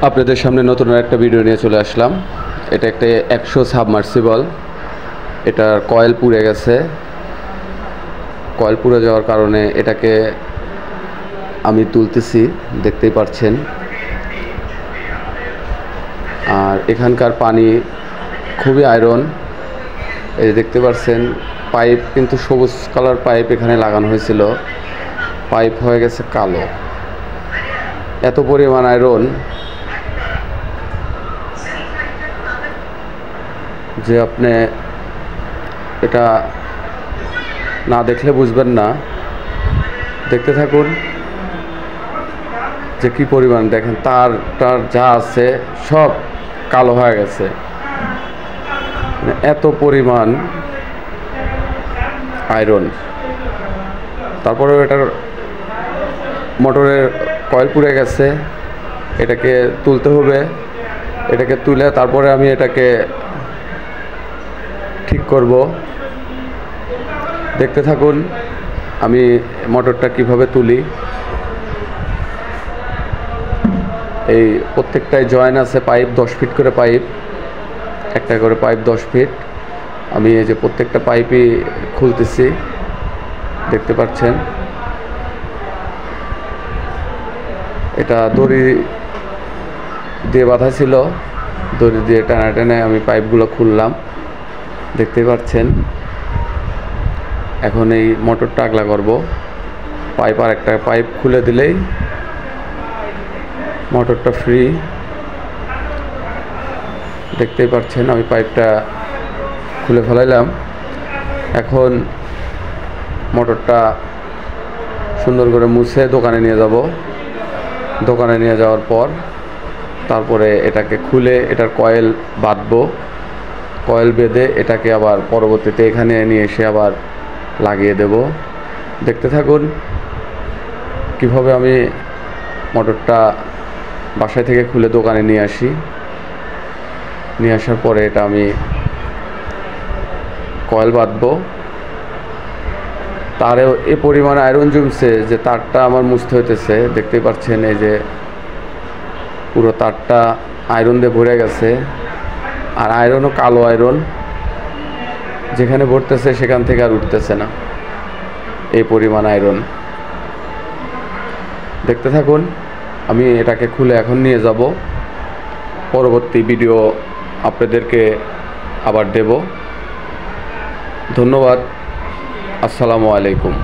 আপনাদের সামনে নতুন একটা ভিডিও নিয়ে চলে আসলাম। এটা একটা 100 সাবমার্সিবল। এটার কয়েল পুড়ে গেছে। কয়েল পুড়ে যাওয়ার কারণে এটাকে আমি তুলতেছি, দেখতেই পাচ্ছেন। আর এখানকার পানি খুবই আয়রন। এই দেখতে পাচ্ছেন পাইপ কিন্তু সবুজ কালার পাইপ এখানে লাগানো হয়েছিল, পাইপ হয়ে গেছে কালো। এত পরিমাণ আয়রন যে আপনি এটা না দেখলে বুঝবেন না। দেখতে থাকুন যে কি পরিমাণ। দেখেন তার যা আছে সব কালো হয়ে গেছে, এত পরিমাণ আয়রন। তারপরেও এটার মোটরের কয়েল পুড়ে গেছে, এটাকে তুলতে হবে। এটাকে তুলে তারপরে আমি এটাকে ঠিক করব। দেখতে থাকুন আমি মোটরটা কিভাবে তুলি। এই প্রত্যেকটাই জয়েন আছে, পাইপ 10 ফিট করে পাইপ, একটা করে পাইপ 10 ফিট। আমি এই যে প্রত্যেকটা পাইপই খুলতেছি, দেখতে পাচ্ছেন। এটা দড়ি দিয়ে বাঁধা ছিল, দড়ি দিয়ে টানা টেনে আমি পাইপগুলো খুললাম, দেখতেই পাচ্ছেন। এখন এই মোটরটা আগলা করব। পাইপ আর একটা পাইপ খুলে দিলেই মোটরটা ফ্রি। দেখতেই পাচ্ছেন আমি পাইপটা খুলে ফেলাইলাম। এখন মোটরটা সুন্দর করে মুছে দোকানে নিয়ে যাব। দোকানে নিয়ে যাওয়ার পর তারপরে এটাকে খুলে এটার কয়েল বাঁধবো। কয়েল বেঁধে এটাকে আবার পরবর্তীতে এখানে নিয়ে এসে আবার লাগিয়ে দেব। দেখতে থাকুন কিভাবে আমি মোটরটা বাসায় থেকে খুলে দোকানে নিয়ে আসি। নিয়ে আসার পরে এটা আমি কয়েল বাঁধবো। তারেও এ পরিমাণ আয়রন জমছে যে তারটা আমার মুছতে হইতেছে। দেখতেই পাচ্ছেন এই যে পুরো তারটা আয়রন দিয়ে ভরে গেছে। আর আয়রনও কালো আয়রন, যেখানে ভরতেছে সেখান থেকে আর উঠতেছে না, এই পরিমাণ আয়রন। দেখতে থাকুন আমি এটাকে খুলে এখন নিয়ে যাব। পরবর্তী ভিডিও আপনাদেরকে আবার দেব। ধন্যবাদ। আসসালামু আলাইকুম।